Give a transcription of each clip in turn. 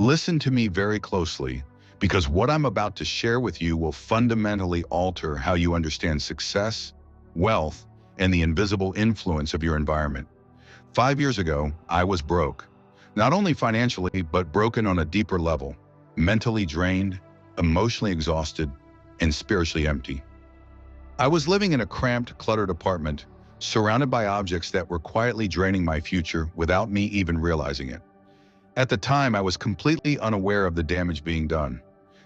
Listen to me very closely, because what I'm about to share with you will fundamentally alter how you understand success, wealth, and the invisible influence of your environment. 5 years ago, I was broke. Not only financially, but broken on a deeper level. Mentally drained, emotionally exhausted, and spiritually empty. I was living in a cramped, cluttered apartment, surrounded by objects that were quietly draining my future without me even realizing it. At the time, I was completely unaware of the damage being done.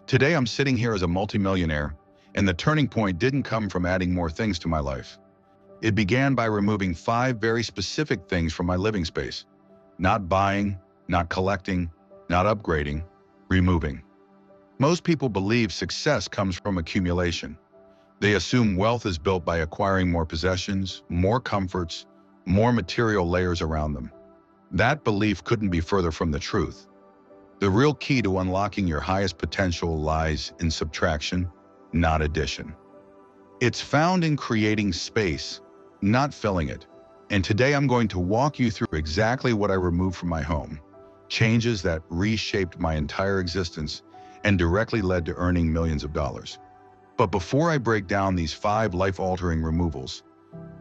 Today, I'm sitting here as a multimillionaire, and the turning point didn't come from adding more things to my life. It began by removing 5 very specific things from my living space. Not buying, not collecting, not upgrading, removing. Most people believe success comes from accumulation. They assume wealth is built by acquiring more possessions, more comforts, more material layers around them. That belief couldn't be further from the truth. The real key to unlocking your highest potential lies in subtraction, not addition. It's found in creating space, not filling it. And today I'm going to walk you through exactly what I removed from my home, changes that reshaped my entire existence and directly led to earning millions of dollars. But before I break down these 5 life-altering removals,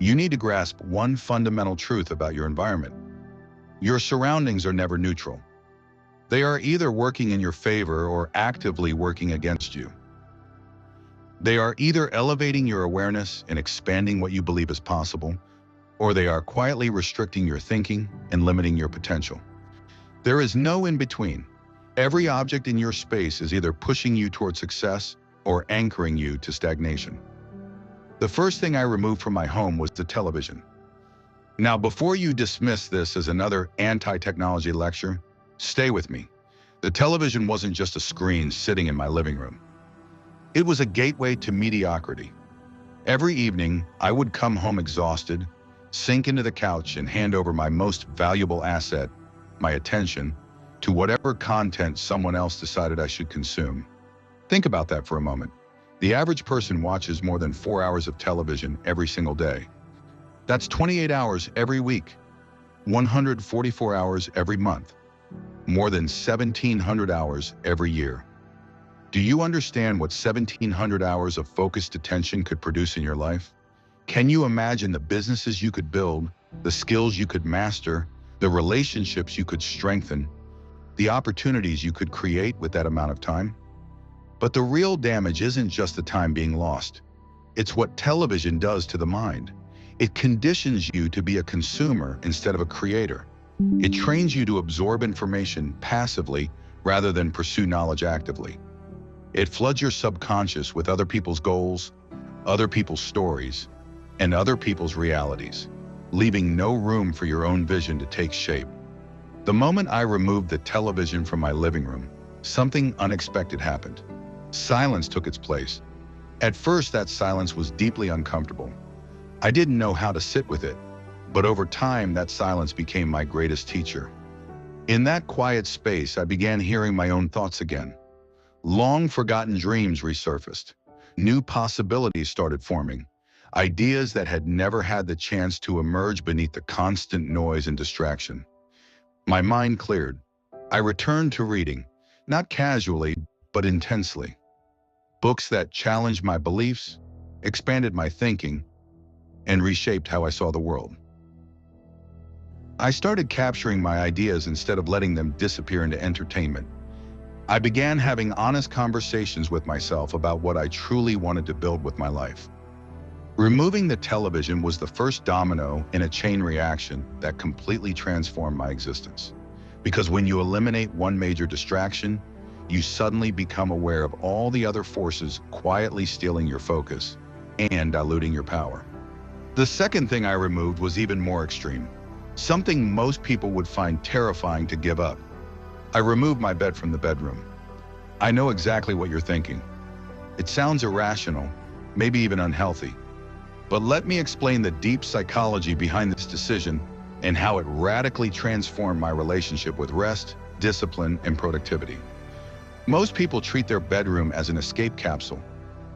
you need to grasp one fundamental truth about your environment. Your surroundings are never neutral. They are either working in your favor or actively working against you. They are either elevating your awareness and expanding what you believe is possible, or they are quietly restricting your thinking and limiting your potential. There is no in-between. Every object in your space is either pushing you toward success or anchoring you to stagnation. The first thing I removed from my home was the television. Now, before you dismiss this as another anti-technology lecture, stay with me. The television wasn't just a screen sitting in my living room. It was a gateway to mediocrity. Every evening, I would come home exhausted, sink into the couch and hand over my most valuable asset, my attention, to whatever content someone else decided I should consume. Think about that for a moment. The average person watches more than 4 hours of television every single day. That's 28 hours every week, 144 hours every month, more than 1,700 hours every year. Do you understand what 1,700 hours of focused attention could produce in your life? Can you imagine the businesses you could build, the skills you could master, the relationships you could strengthen, the opportunities you could create with that amount of time? But the real damage isn't just the time being lost. It's what television does to the mind. It conditions you to be a consumer instead of a creator. It trains you to absorb information passively rather than pursue knowledge actively. It floods your subconscious with other people's goals, other people's stories, and other people's realities, leaving no room for your own vision to take shape. The moment I removed the television from my living room, something unexpected happened. Silence took its place. At first, that silence was deeply uncomfortable. I didn't know how to sit with it, but over time, that silence became my greatest teacher. In that quiet space, I began hearing my own thoughts again. Long-forgotten dreams resurfaced. New possibilities started forming. Ideas that had never had the chance to emerge beneath the constant noise and distraction. My mind cleared. I returned to reading, not casually, but intensely. Books that challenged my beliefs, expanded my thinking, and reshaped how I saw the world. I started capturing my ideas instead of letting them disappear into entertainment. I began having honest conversations with myself about what I truly wanted to build with my life. Removing the television was the first domino in a chain reaction that completely transformed my existence. Because when you eliminate one major distraction, you suddenly become aware of all the other forces quietly stealing your focus and diluting your power. The second thing I removed was even more extreme, something most people would find terrifying to give up. I removed my bed from the bedroom. I know exactly what you're thinking. It sounds irrational, maybe even unhealthy. But let me explain the deep psychology behind this decision and how it radically transformed my relationship with rest, discipline, and productivity. Most people treat their bedroom as an escape capsule.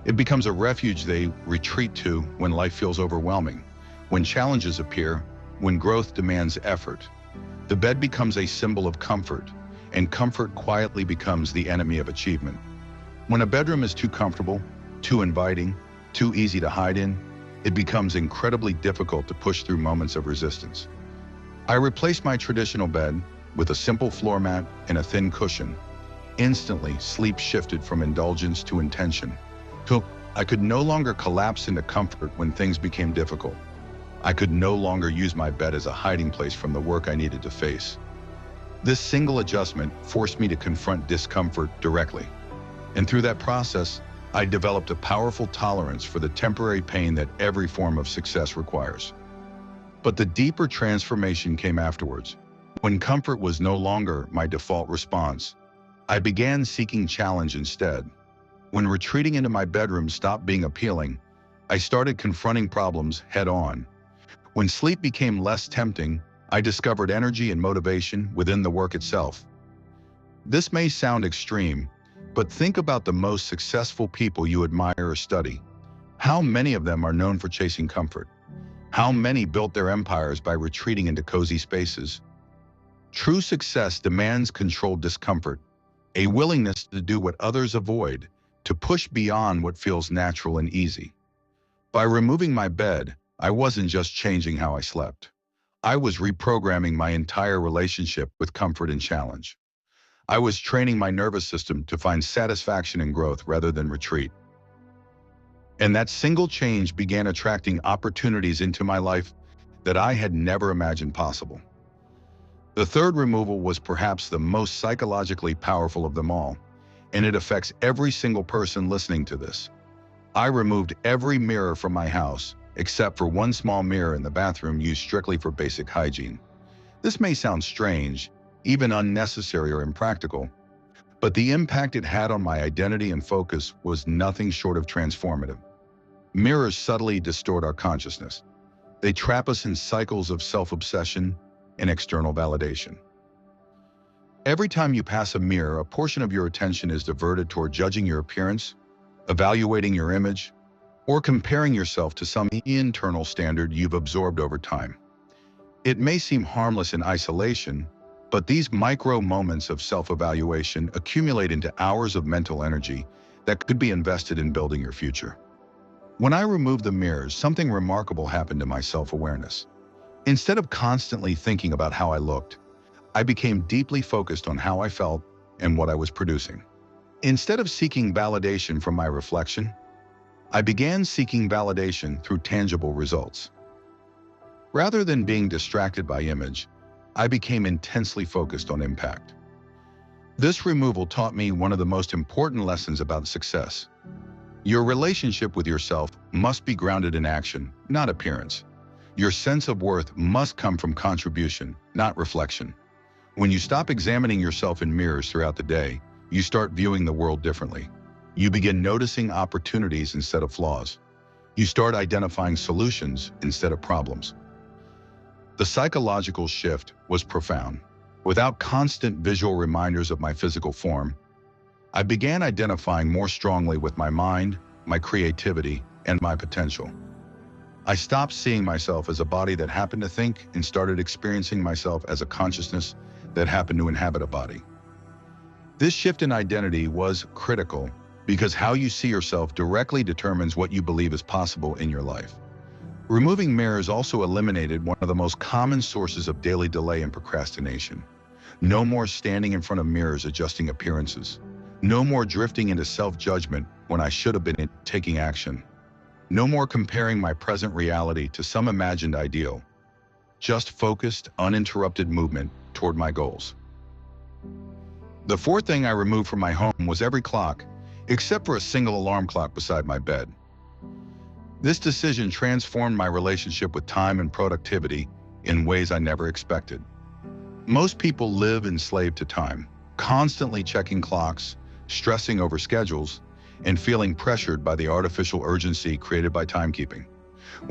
It becomes a refuge they retreat to when life feels overwhelming, when challenges appear, when growth demands effort. The bed becomes a symbol of comfort, and comfort quietly becomes the enemy of achievement. When a bedroom is too comfortable, too inviting, too easy to hide in, it becomes incredibly difficult to push through moments of resistance. I replaced my traditional bed with a simple floor mat and a thin cushion. Instantly, sleep shifted from indulgence to intention. I could no longer collapse into comfort when things became difficult. I could no longer use my bed as a hiding place from the work I needed to face. This single adjustment forced me to confront discomfort directly. And through that process, I developed a powerful tolerance for the temporary pain that every form of success requires. But the deeper transformation came afterwards. When comfort was no longer my default response, I began seeking challenge instead. When retreating into my bedroom stopped being appealing, I started confronting problems head-on. When sleep became less tempting, I discovered energy and motivation within the work itself. This may sound extreme, but think about the most successful people you admire or study. How many of them are known for chasing comfort? How many built their empires by retreating into cozy spaces? True success demands controlled discomfort, a willingness to do what others avoid, to push beyond what feels natural and easy. By removing my bed, I wasn't just changing how I slept. I was reprogramming my entire relationship with comfort and challenge. I was training my nervous system to find satisfaction in growth rather than retreat. And that single change began attracting opportunities into my life that I had never imagined possible. The third removal was perhaps the most psychologically powerful of them all, and it affects every single person listening to this. I removed every mirror from my house, except for one small mirror in the bathroom used strictly for basic hygiene. This may sound strange, even unnecessary or impractical, but the impact it had on my identity and focus was nothing short of transformative. Mirrors subtly distort our consciousness. They trap us in cycles of self-obsession and external validation. Every time you pass a mirror, a portion of your attention is diverted toward judging your appearance, evaluating your image, or comparing yourself to some internal standard you've absorbed over time. It may seem harmless in isolation, but these micro moments of self-evaluation accumulate into hours of mental energy that could be invested in building your future. When I removed the mirrors, something remarkable happened to my self-awareness. Instead of constantly thinking about how I looked, I became deeply focused on how I felt and what I was producing. Instead of seeking validation from my reflection, I began seeking validation through tangible results. Rather than being distracted by image, I became intensely focused on impact. This removal taught me one of the most important lessons about success. Your relationship with yourself must be grounded in action, not appearance. Your sense of worth must come from contribution, not reflection. When you stop examining yourself in mirrors throughout the day, you start viewing the world differently. You begin noticing opportunities instead of flaws. You start identifying solutions instead of problems. The psychological shift was profound. Without constant visual reminders of my physical form, I began identifying more strongly with my mind, my creativity, and my potential. I stopped seeing myself as a body that happened to think and started experiencing myself as a consciousness that happened to inhabit a body. This shift in identity was critical because how you see yourself directly determines what you believe is possible in your life. Removing mirrors also eliminated one of the most common sources of daily delay and procrastination. No more standing in front of mirrors adjusting appearances. No more drifting into self-judgment when I should have been taking action. No more comparing my present reality to some imagined ideal. Just focused, uninterrupted movement toward my goals. The fourth thing I removed from my home was every clock, except for a single alarm clock beside my bed. This decision transformed my relationship with time and productivity in ways I never expected. Most people live enslaved to time, constantly checking clocks, stressing over schedules, and feeling pressured by the artificial urgency created by timekeeping.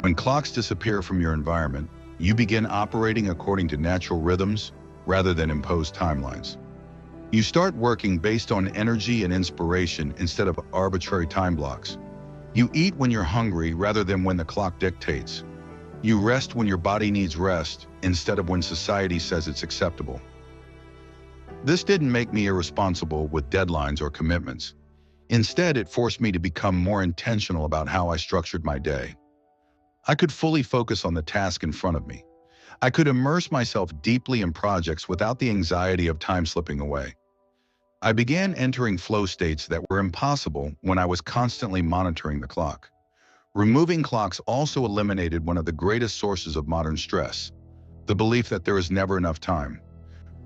When clocks disappear from your environment, you begin operating according to natural rhythms rather than imposed timelines. You start working based on energy and inspiration instead of arbitrary time blocks. You eat when you're hungry rather than when the clock dictates. You rest when your body needs rest instead of when society says it's acceptable. This didn't make me irresponsible with deadlines or commitments. Instead, it forced me to become more intentional about how I structured my day. I could fully focus on the task in front of me. I could immerse myself deeply in projects without the anxiety of time slipping away. I began entering flow states that were impossible when I was constantly monitoring the clock. Removing clocks also eliminated one of the greatest sources of modern stress, the belief that there is never enough time.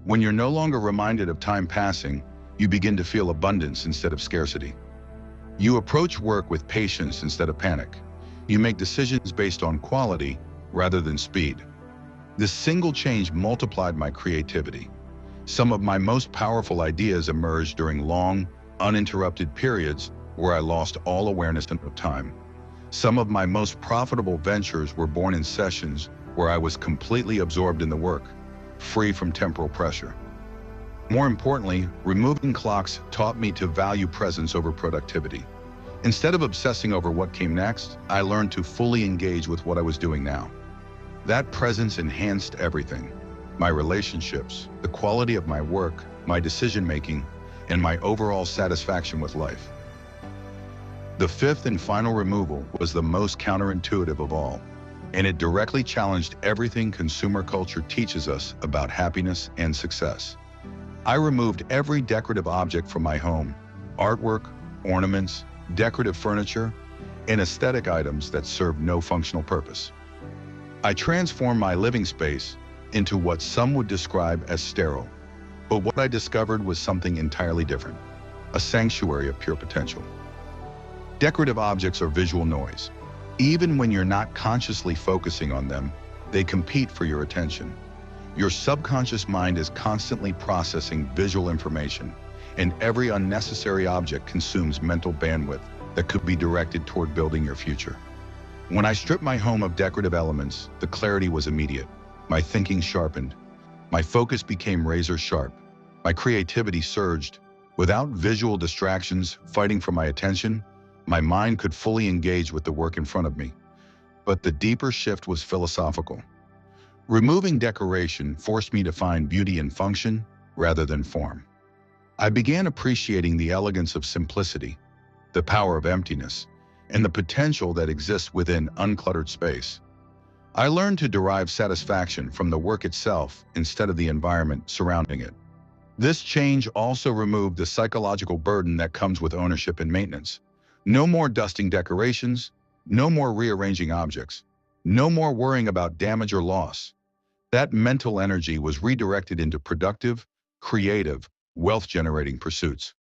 When you're no longer reminded of time passing, you begin to feel abundance instead of scarcity. You approach work with patience instead of panic. You make decisions based on quality rather than speed. This single change multiplied my creativity. Some of my most powerful ideas emerged during long, uninterrupted periods where I lost all awareness of time. Some of my most profitable ventures were born in sessions where I was completely absorbed in the work, free from temporal pressure. More importantly, removing clocks taught me to value presence over productivity. Instead of obsessing over what came next, I learned to fully engage with what I was doing now. That presence enhanced everything: my relationships, the quality of my work, my decision-making, and my overall satisfaction with life. The fifth and final removal was the most counterintuitive of all, and it directly challenged everything consumer culture teaches us about happiness and success. I removed every decorative object from my home: artwork, ornaments, decorative furniture, and aesthetic items that serve no functional purpose. I transformed my living space into what some would describe as sterile, but what I discovered was something entirely different: a sanctuary of pure potential. Decorative objects are visual noise. Even when you're not consciously focusing on them, they compete for your attention. Your subconscious mind is constantly processing visual information, and every unnecessary object consumes mental bandwidth that could be directed toward building your future. When I stripped my home of decorative elements, the clarity was immediate. My thinking sharpened. My focus became razor sharp. My creativity surged. Without visual distractions fighting for my attention, my mind could fully engage with the work in front of me. But the deeper shift was philosophical. Removing decoration forced me to find beauty in function rather than form. I began appreciating the elegance of simplicity, the power of emptiness, and the potential that exists within uncluttered space. I learned to derive satisfaction from the work itself instead of the environment surrounding it. This change also removed the psychological burden that comes with ownership and maintenance. No more dusting decorations, no more rearranging objects, no more worrying about damage or loss. That mental energy was redirected into productive, creative, wealth-generating pursuits.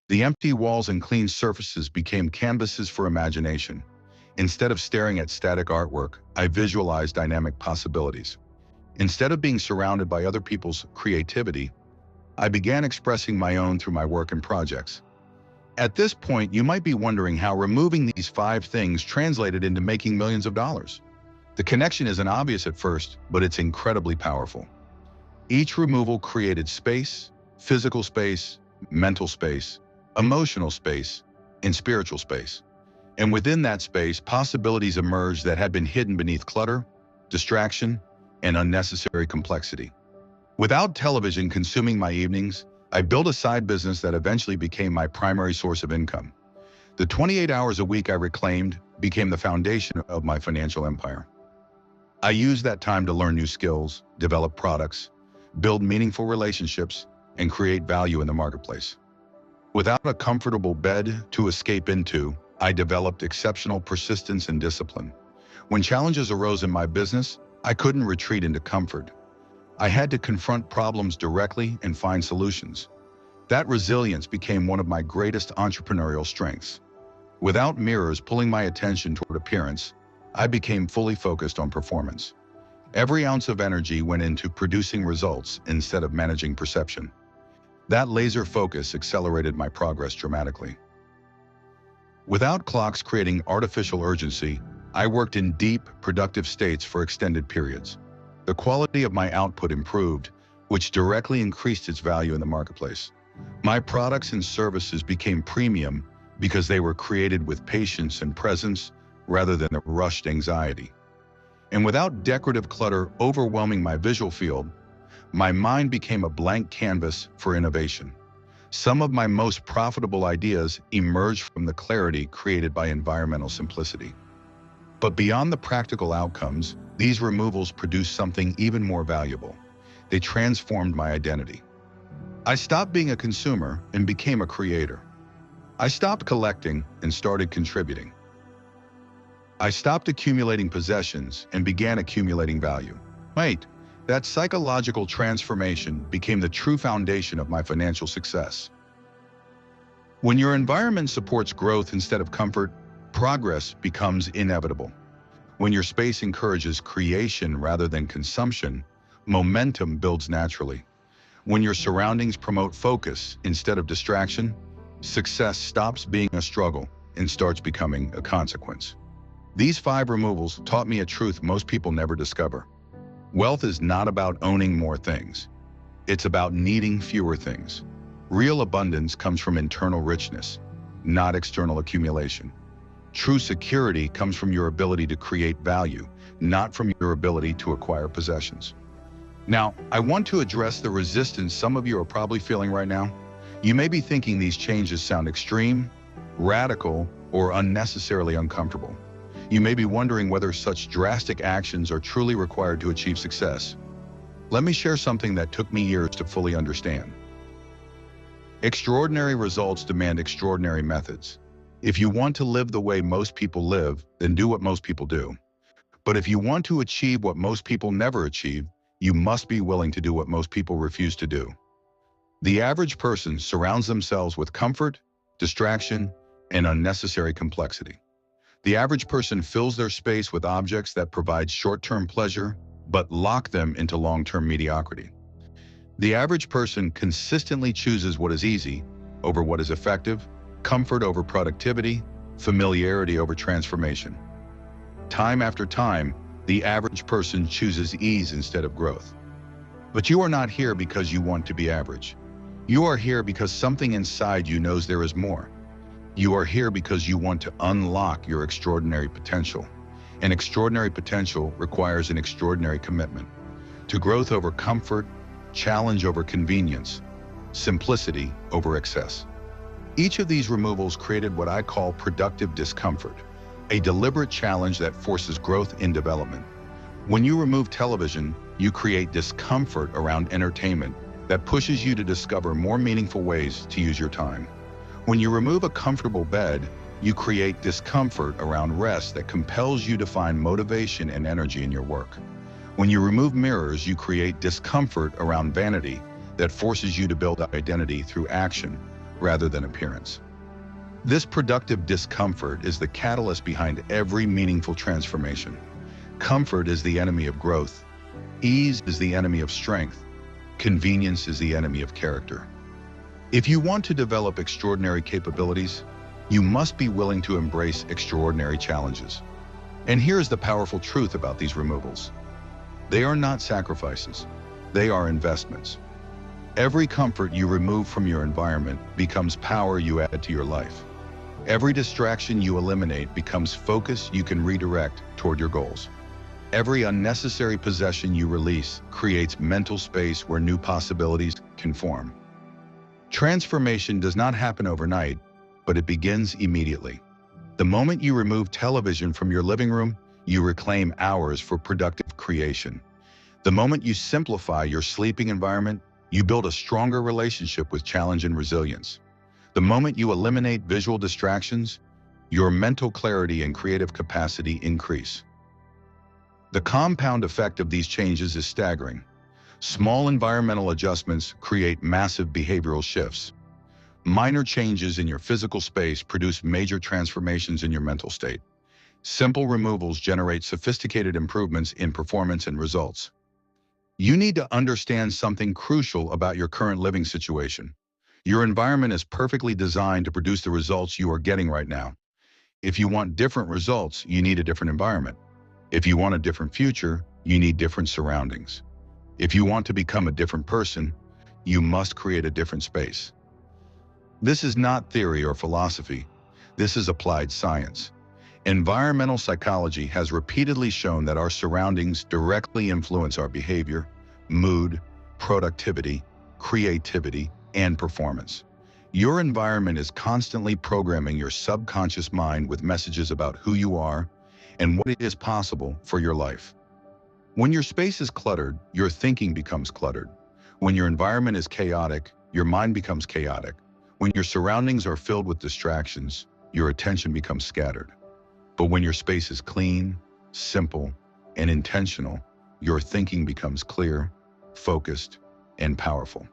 The empty walls and clean surfaces became canvases for imagination. Instead of staring at static artwork, I visualized dynamic possibilities. Instead of being surrounded by other people's creativity, I began expressing my own through my work and projects. At this point, you might be wondering how removing these 5 things translated into making millions of dollars. The connection isn't obvious at first, but it's incredibly powerful. Each removal created space, physical space, mental space, emotional space, and spiritual space. And within that space, possibilities emerged that had been hidden beneath clutter, distraction, and unnecessary complexity. Without television consuming my evenings, I built a side business that eventually became my primary source of income. The 28 hours a week I reclaimed became the foundation of my financial empire. I used that time to learn new skills, develop products, build meaningful relationships, and create value in the marketplace. Without a comfortable bed to escape into, I developed exceptional persistence and discipline. When challenges arose in my business, I couldn't retreat into comfort. I had to confront problems directly and find solutions. That resilience became one of my greatest entrepreneurial strengths. Without mirrors pulling my attention toward appearance, I became fully focused on performance. Every ounce of energy went into producing results instead of managing perception. That laser focus accelerated my progress dramatically. Without clocks creating artificial urgency, I worked in deep, productive states for extended periods. The quality of my output improved, which directly increased its value in the marketplace. My products and services became premium because they were created with patience and presence rather than a rushed anxiety. And without decorative clutter overwhelming my visual field, My mind became a blank canvas for innovation. Some of my most profitable ideas emerged from the clarity created by environmental simplicity. But beyond the practical outcomes, these removals produced something even more valuable. They transformed my identity. I stopped being a consumer and became a creator. I stopped collecting and started contributing. I stopped accumulating possessions and began accumulating value. Wait, that psychological transformation became the true foundation of my financial success. When your environment supports growth instead of comfort, progress becomes inevitable. When your space encourages creation rather than consumption, momentum builds naturally. When your surroundings promote focus instead of distraction, success stops being a struggle and starts becoming a consequence. These 5 removals taught me a truth most people never discover. Wealth is not about owning more things. It's about needing fewer things. Real abundance comes from internal richness, not external accumulation. True security comes from your ability to create value, not from your ability to acquire possessions. Now, I want to address the resistance some of you are probably feeling right now. You may be thinking these changes sound extreme, radical, or unnecessarily uncomfortable. You may be wondering whether such drastic actions are truly required to achieve success. Let me share something that took me years to fully understand. Extraordinary results demand extraordinary methods. If you want to live the way most people live, then do what most people do. But if you want to achieve what most people never achieve, you must be willing to do what most people refuse to do. The average person surrounds themselves with comfort, distraction, and unnecessary complexity. The average person fills their space with objects that provide short-term pleasure, but lock them into long-term mediocrity. The average person consistently chooses what is easy over what is effective, comfort over productivity, familiarity over transformation. Time after time, the average person chooses ease instead of growth. But you are not here because you want to be average. You are here because something inside you knows there is more. You are here because you want to unlock your extraordinary potential. And extraordinary potential requires an extraordinary commitment to growth over comfort, challenge over convenience, simplicity over excess. Each of these removals created what I call productive discomfort, a deliberate challenge that forces growth in development. When you remove television, you create discomfort around entertainment that pushes you to discover more meaningful ways to use your time. When you remove a comfortable bed, you create discomfort around rest that compels you to find motivation and energy in your work. When you remove mirrors, you create discomfort around vanity that forces you to build identity through action rather than appearance. This productive discomfort is the catalyst behind every meaningful transformation. Comfort is the enemy of growth. Ease is the enemy of strength. Convenience is the enemy of character. If you want to develop extraordinary capabilities, you must be willing to embrace extraordinary challenges. And here's the powerful truth about these removals. They are not sacrifices. They are investments. Every comfort you remove from your environment becomes power you add to your life. Every distraction you eliminate becomes focus you can redirect toward your goals. Every unnecessary possession you release creates mental space where new possibilities can form. Transformation does not happen overnight, but it begins immediately. The moment you remove television from your living room, you reclaim hours for productive creation. The moment you simplify your sleeping environment, you build a stronger relationship with challenge and resilience. The moment you eliminate visual distractions, your mental clarity and creative capacity increase. The compound effect of these changes is staggering. Small environmental adjustments create massive behavioral shifts. Minor changes in your physical space produce major transformations in your mental state. Simple removals generate sophisticated improvements in performance and results. You need to understand something crucial about your current living situation. Your environment is perfectly designed to produce the results you are getting right now. If you want different results, you need a different environment. If you want a different future, you need different surroundings. If you want to become a different person, you must create a different space. This is not theory or philosophy. This is applied science. Environmental psychology has repeatedly shown that our surroundings directly influence our behavior, mood, productivity, creativity, and performance. Your environment is constantly programming your subconscious mind with messages about who you are and what is possible for your life. When your space is cluttered, your thinking becomes cluttered. When your environment is chaotic, your mind becomes chaotic. When your surroundings are filled with distractions, your attention becomes scattered. But when your space is clean, simple, and intentional, your thinking becomes clear, focused, and powerful.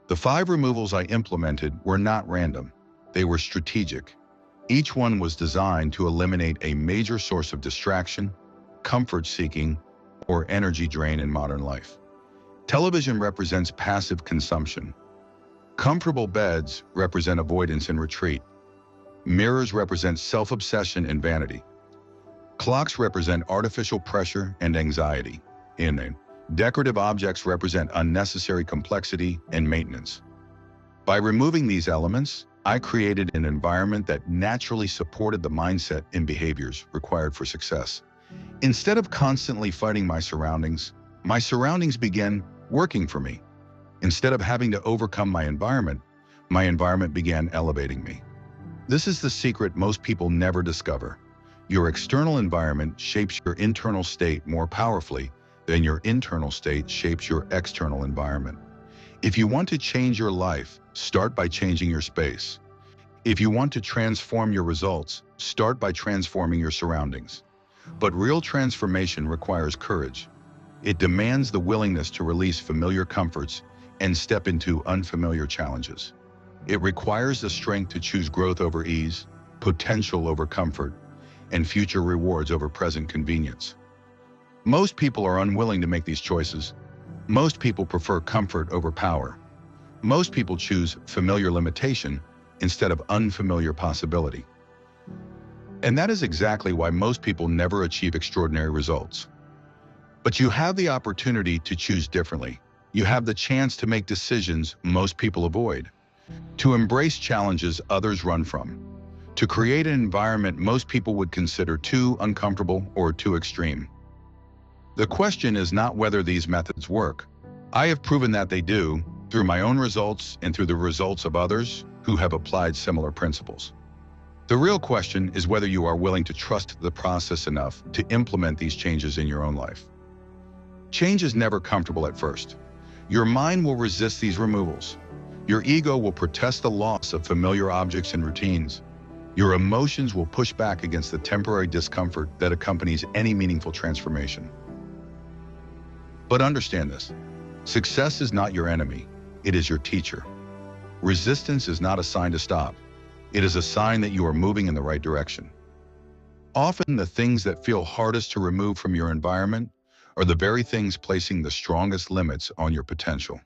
The 5 removals I implemented were not random. They were strategic. Each one was designed to eliminate a major source of distraction, comfort-seeking, or energy drain in modern life. Television represents passive consumption. Comfortable beds represent avoidance and retreat. Mirrors represent self-obsession and vanity. Clocks represent artificial pressure and anxiety. And decorative objects represent unnecessary complexity and maintenance. By removing these elements, I created an environment that naturally supported the mindset and behaviors required for success. Instead of constantly fighting my surroundings began working for me. Instead of having to overcome my environment began elevating me. This is the secret most people never discover. Your external environment shapes your internal state more powerfully than your internal state shapes your external environment. If you want to change your life, start by changing your space. If you want to transform your results, start by transforming your surroundings. But real transformation requires courage. It demands the willingness to release familiar comforts and step into unfamiliar challenges. It requires the strength to choose growth over ease, potential over comfort, and future rewards over present convenience. Most people are unwilling to make these choices. Most people prefer comfort over power. Most people choose familiar limitation instead of unfamiliar possibility. And that is exactly why most people never achieve extraordinary results. But you have the opportunity to choose differently. You have the chance to make decisions most people avoid, to embrace challenges others run from, to create an environment most people would consider too uncomfortable or too extreme. The question is not whether these methods work. I have proven that they do through my own results and through the results of others who have applied similar principles. The real question is whether you are willing to trust the process enough to implement these changes in your own life. Change is never comfortable at first. Your mind will resist these removals. Your ego will protest the loss of familiar objects and routines. Your emotions will push back against the temporary discomfort that accompanies any meaningful transformation. But understand this, success is not your enemy, it is your teacher. Resistance is not a sign to stop. It is a sign that you are moving in the right direction. Often the things that feel hardest to remove from your environment are the very things placing the strongest limits on your potential.